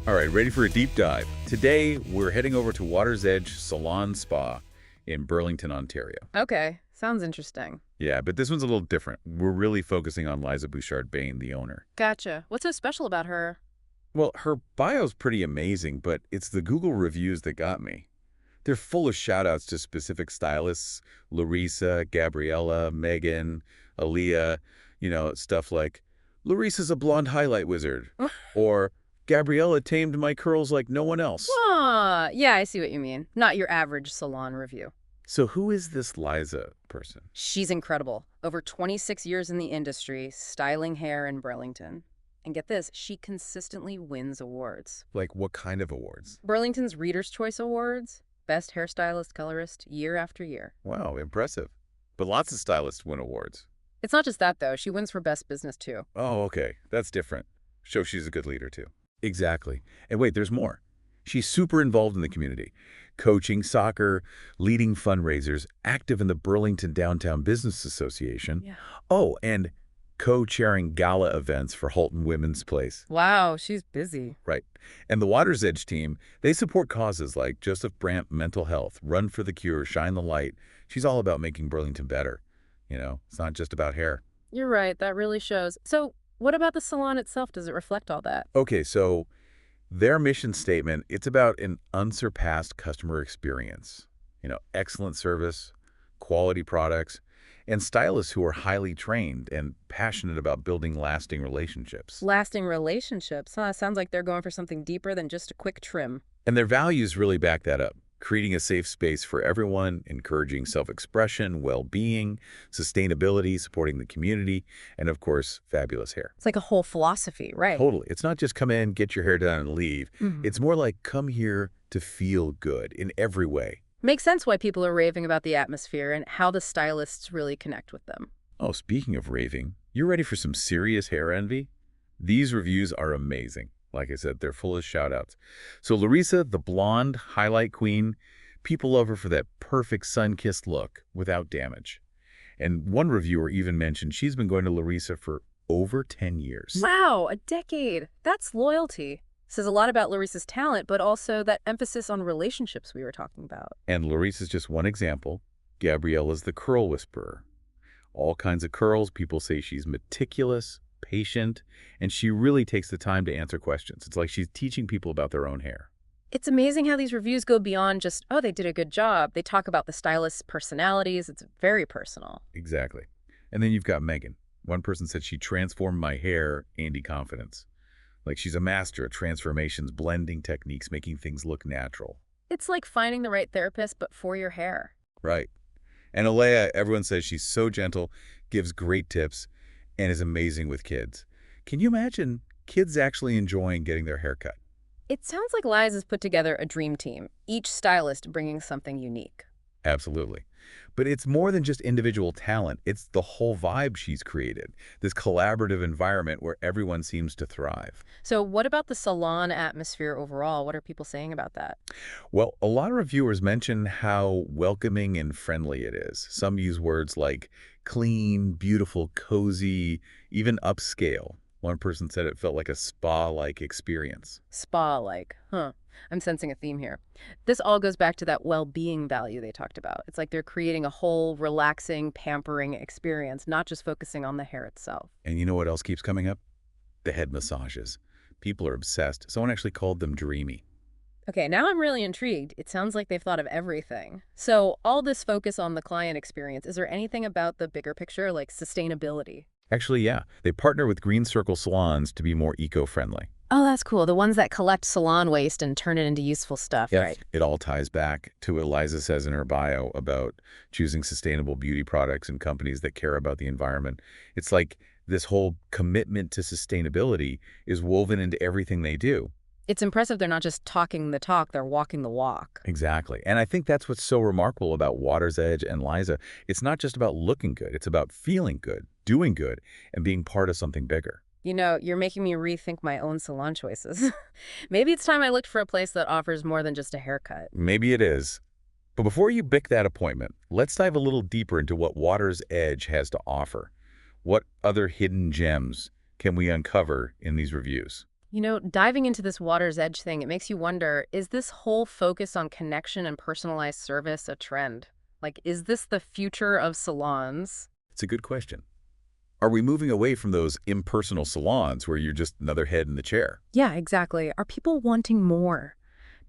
All right, ready for a deep dive. Today, we're heading over to Waters Edge Salon Spa in Burlington, Ontario. Okay, sounds interesting. Yeah, but this one's a little different. We're really focusing on Liza Bouchard, Bain, the owner. Gotcha. What's so special about her? Well, her bio's pretty amazing, but it's the Google reviews that got me. They're full of shout-outs to specific stylists, Larissa, Gabriella, Megan, Aaliyah, stuff like, Larissa's a blonde highlight wizard, or Gabriella tamed my curls like no one else. Yeah, I see what you mean. Not your average salon review. So who is this Liza person? She's incredible. Over 26 years in the industry, styling hair in Burlington. And get this, she consistently wins awards. Like what kind of awards? Burlington's Reader's Choice Awards, Best Hairstylist, Colorist, year after year. Wow, impressive. But lots of stylists win awards. It's not just that, though. She wins for Best Business, too. Oh, okay. That's different. Shows she's a good leader, too. Exactly. And wait, there's more. She's super involved in the community. Coaching soccer, leading fundraisers, active in the Burlington Downtown Business Association. Yeah. Oh, and co-chairing gala events for Halton Women's Place. Wow, she's busy. Right. And the Waters Edge team, they support causes like Joseph Brant Mental Health, Run for the Cure, Shine the Light. She's all about making Burlington better. It's not just about hair. You're right, that really shows. So what about the salon itself? Does it reflect all that? Okay, so their mission statement, it's about an unsurpassed customer experience. Excellent service, quality products, and stylists who are highly trained and passionate about building lasting relationships. Lasting relationships, huh? Sounds like they're going for something deeper than just a quick trim. And their values really back that up. Creating a safe space for everyone, encouraging self-expression, well-being, sustainability, supporting the community, and of course, fabulous hair. It's like a whole philosophy, right? Totally. It's not just come in, get your hair done, and leave. It's more like come here to feel good in every way. Makes sense why people are raving about the atmosphere and how the stylists really connect with them. Oh, speaking of raving, you ready for some serious hair envy? These reviews are amazing. Like I said, they're full of shout-outs. So Larissa, the blonde highlight queen, people love her for that perfect sun-kissed look without damage. And one reviewer even mentioned she's been going to Larissa for over 10 years. Wow, a decade. That's loyalty. Says a lot about Larissa's talent, but also that emphasis on relationships we were talking about. And Larissa's just one example. Gabriella's the curl whisperer. All kinds of curls. People say she's meticulous, patient, and she really takes the time to answer questions. It's like she's teaching people about their own hair. It's amazing how these reviews go beyond just, oh, they did a good job. They talk about the stylist's personalities. It's very personal. Exactly. And then you've got Megan. One person said she transformed my hair, Andy confidence. Like she's a master at transformations, blending techniques, making things look natural. It's like finding the right therapist, but for your hair. Right. And Alea, everyone says she's so gentle, gives great tips, and is amazing with kids. Can you imagine kids actually enjoying getting their hair cut? It sounds like Liza's put together a dream team, each stylist bringing something unique. Absolutely. But it's more than just individual talent. It's the whole vibe she's created, this collaborative environment where everyone seems to thrive. So what about the salon atmosphere overall? What are people saying about that? Well, a lot of reviewers mention how welcoming and friendly it is. Some use words like clean, beautiful, cozy, even upscale. One person said it felt like a spa-like experience. Spa-like, huh? I'm sensing a theme here. This all goes back to that well-being value they talked about. It's like they're creating a whole relaxing, pampering experience, not just focusing on the hair itself. And you know what else keeps coming up? The head massages. People are obsessed. Someone actually called them dreamy. Okay, now I'm really intrigued. It sounds like they've thought of everything. So all this focus on the client experience, is there anything about the bigger picture, like sustainability? Actually, yeah. They partner with Green Circle salons to be more eco-friendly. Oh, that's cool. The ones that collect salon waste and turn it into useful stuff, Yes. right? It all ties back to what Liza says in her bio about choosing sustainable beauty products and companies that care about the environment. It's like this whole commitment to sustainability is woven into everything they do. It's impressive they're not just talking the talk, they're walking the walk. Exactly. And I think that's what's so remarkable about Waters Edge and Liza. It's not just about looking good. It's about feeling good, doing good, and being part of something bigger. You know, you're making me rethink my own salon choices. Maybe it's time I looked for a place that offers more than just a haircut. Maybe it is. But before you book that appointment, let's dive a little deeper into what Waters Edge has to offer. What other hidden gems can we uncover in these reviews? Diving into this Waters Edge thing, it makes you wonder, is this whole focus on connection and personalized service a trend? Like, is this the future of salons? It's a good question. Are we moving away from those impersonal salons where you're just another head in the chair? Yeah, exactly. Are people wanting more?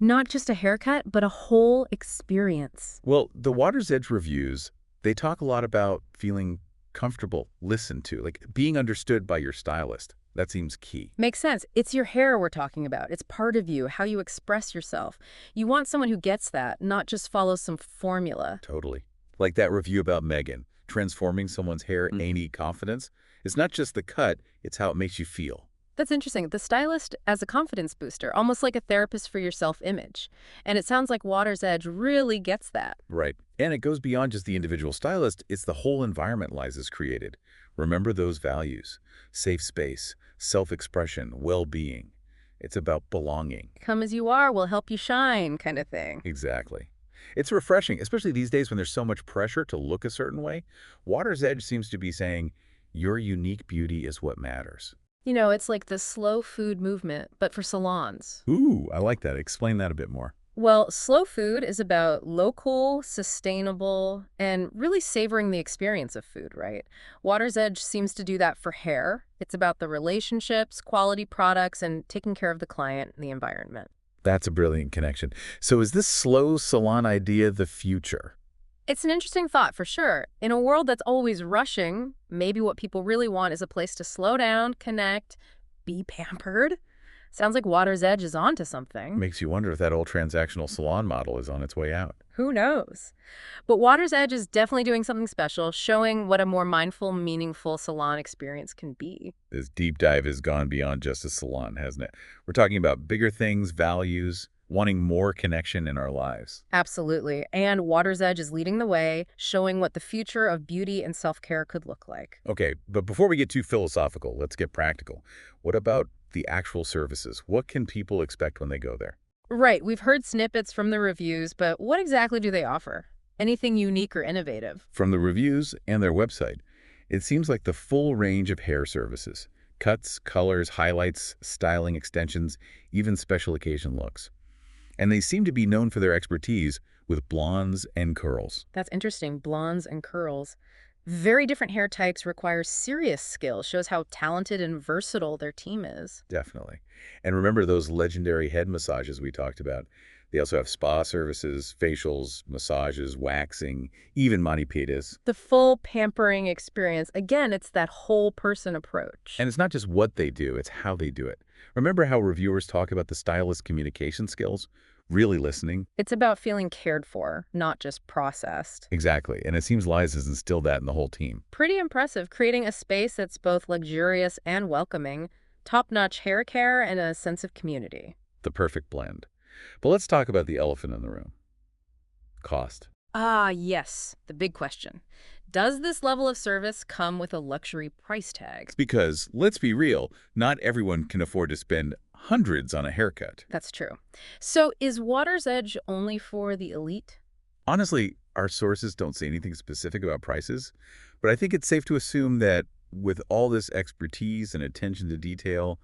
Not just a haircut, but a whole experience. Well, the Waters Edge reviews, they talk a lot about feeling comfortable, listened to, like being understood by your stylist. That seems key. Makes sense. It's your hair we're talking about. It's part of you, how you express yourself. You want someone who gets that, not just follows some formula. Totally. Like that review about Megan, transforming someone's hair ain't need confidence. It's not just the cut, it's how it makes you feel. That's interesting. The stylist as a confidence booster, almost like a therapist for your self-image. And it sounds like Waters Edge really gets that. Right. And it goes beyond just the individual stylist. It's the whole environment Liza's created. Remember those values. Safe space, self-expression, well-being. It's about belonging. Come as you are, we'll help you shine kind of thing. Exactly. It's refreshing, especially these days when there's so much pressure to look a certain way. Waters Edge seems to be saying, your unique beauty is what matters. It's like the slow food movement, but for salons. Ooh, I like that. Explain that a bit more. Well, slow food is about local, sustainable, and really savoring the experience of food, right? Waters Edge seems to do that for hair. It's about the relationships, quality products, and taking care of the client and the environment. That's a brilliant connection. So is this slow salon idea the future? It's an interesting thought for sure. In a world that's always rushing, maybe what people really want is a place to slow down, connect, be pampered. Sounds like Waters Edge is onto something. Makes you wonder if that old transactional salon model is on its way out. Who knows? But Waters Edge is definitely doing something special, showing what a more mindful, meaningful salon experience can be. This deep dive has gone beyond just a salon, hasn't it? We're talking about bigger things, values, wanting more connection in our lives. Absolutely. And Waters Edge is leading the way, showing what the future of beauty and self-care could look like. Okay, but before we get too philosophical, let's get practical. What about the actual services? What can people expect when they go there? Right. We've heard snippets from the reviews, but what exactly do they offer? Anything unique or innovative? From the reviews and their website, it seems like the full range of hair services. Cuts, colors, highlights, styling extensions, even special occasion looks. And they seem to be known for their expertise with blondes and curls. That's interesting. Blondes and curls. Very different hair types require serious skill. Shows how talented and versatile their team is. Definitely. And remember those legendary head massages we talked about. They also have spa services, facials, massages, waxing, even mani-pedis. The full pampering experience. Again, it's that whole person approach. And it's not just what they do, it's how they do it. Remember how reviewers talk about the stylist's communication skills? Really listening? It's about feeling cared for, not just processed. Exactly. And it seems Liza's instilled that in the whole team. Pretty impressive, creating a space that's both luxurious and welcoming, top-notch hair care, and a sense of community. The perfect blend. But let's talk about the elephant in the room. Cost. Ah, yes, the big question. Does this level of service come with a luxury price tag? Because, let's be real, not everyone can afford to spend hundreds on a haircut. That's true. So is Waters Edge only for the elite? Honestly, our sources don't say anything specific about prices, but I think it's safe to assume that with all this expertise and attention to detail,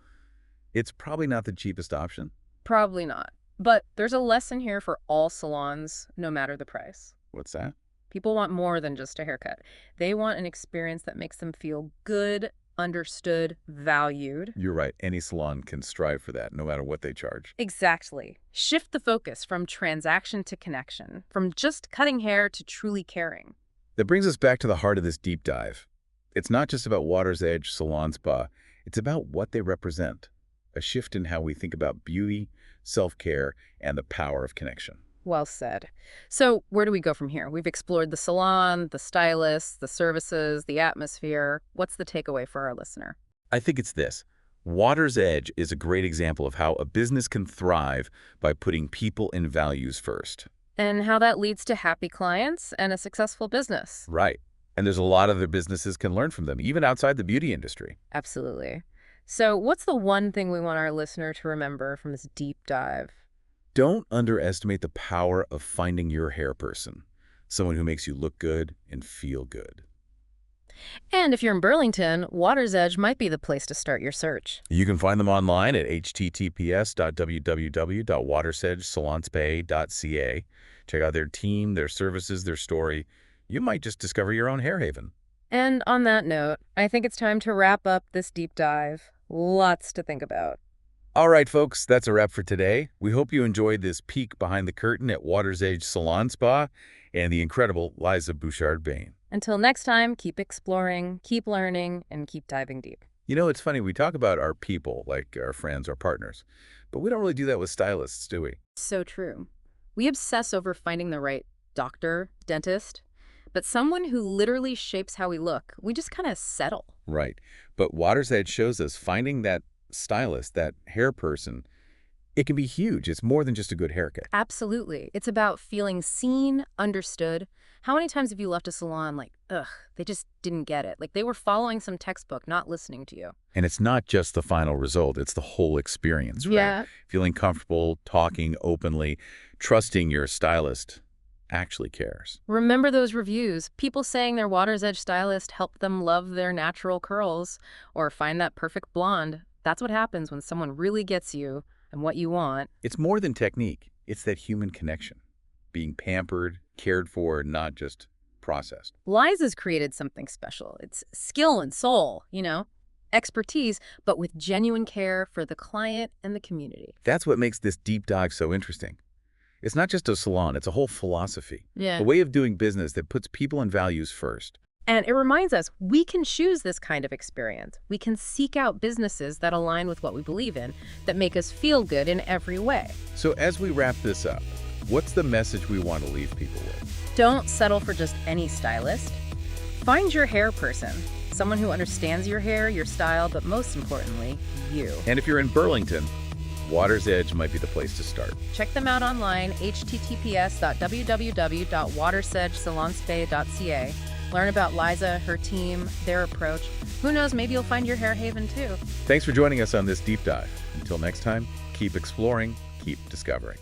it's probably not the cheapest option. Probably not. But there's a lesson here for all salons, no matter the price. What's that? People want more than just a haircut. They want an experience that makes them feel good, understood, valued. You're right. Any salon can strive for that, no matter what they charge. Exactly. Shift the focus from transaction to connection, from just cutting hair to truly caring. That brings us back to the heart of this deep dive. It's not just about Waters Edge Salon Spa. It's about what they represent. A shift in how we think about beauty, self-care, and the power of connection. Well said. So where do we go from here? We've explored the salon, the stylists, the services, the atmosphere. What's the takeaway for our listener? I think it's this. Waters Edge is a great example of how a business can thrive by putting people and values first. And how that leads to happy clients and a successful business. Right. And there's a lot other businesses can learn from them, even outside the beauty industry. Absolutely. So what's the one thing we want our listener to remember from this deep dive? Don't underestimate the power of finding your hair person, someone who makes you look good and feel good. And if you're in Burlington, Waters Edge might be the place to start your search. You can find them online at https://www.watersedgesalonspa.ca. Check out their team, their services, their story. You might just discover your own hair haven. And on that note, I think it's time to wrap up this deep dive. Lots to think about. All right, folks, that's a wrap for today. We hope you enjoyed this peek behind the curtain at Waters Edge Salon Spa and the incredible Liza Bouchard Bain. Until next time, keep exploring, keep learning, and keep diving deep. You know, it's funny, we talk about our people, like our friends, our partners, but we don't really do that with stylists, do we? So true. We obsess over finding the right doctor, dentist, but someone who literally shapes how we look, we just kind of settle. Right. But Waters Edge shows us finding that stylist, that hair person, it can be huge. It's more than just a good haircut. Absolutely. It's about feeling seen, understood. How many times have you left a salon like, ugh, they just didn't get it? Like they were following some textbook, not listening to you. And it's not just the final result, it's the whole experience, right? Yeah. Feeling comfortable, talking openly, trusting your stylist actually cares. Remember those reviews. People saying their Waters Edge stylist helped them love their natural curls or find that perfect blonde. That's what happens when someone really gets you and what you want. It's more than technique. It's that human connection. Being pampered, cared for, not just processed. Liza's created something special. It's skill and soul, expertise, but with genuine care for the client and the community. That's what makes this deep dive so interesting. It's not just a salon, it's a whole philosophy. Yeah. A way of doing business that puts people and values first. And it reminds us we can choose this kind of experience. We can seek out businesses that align with what we believe in, that make us feel good in every way. So as we wrap this up, what's the message we want to leave people with? Don't settle for just any stylist. Find your hair person, someone who understands your hair, your style, but most importantly, you. And if you're in Burlington, Waters Edge might be the place to start. Check them out online, https://www.watersedgesalonspa.ca. Learn about Liza, her team, their approach. Who knows, maybe you'll find your hair haven too. Thanks for joining us on this deep dive. Until next time, keep exploring, keep discovering.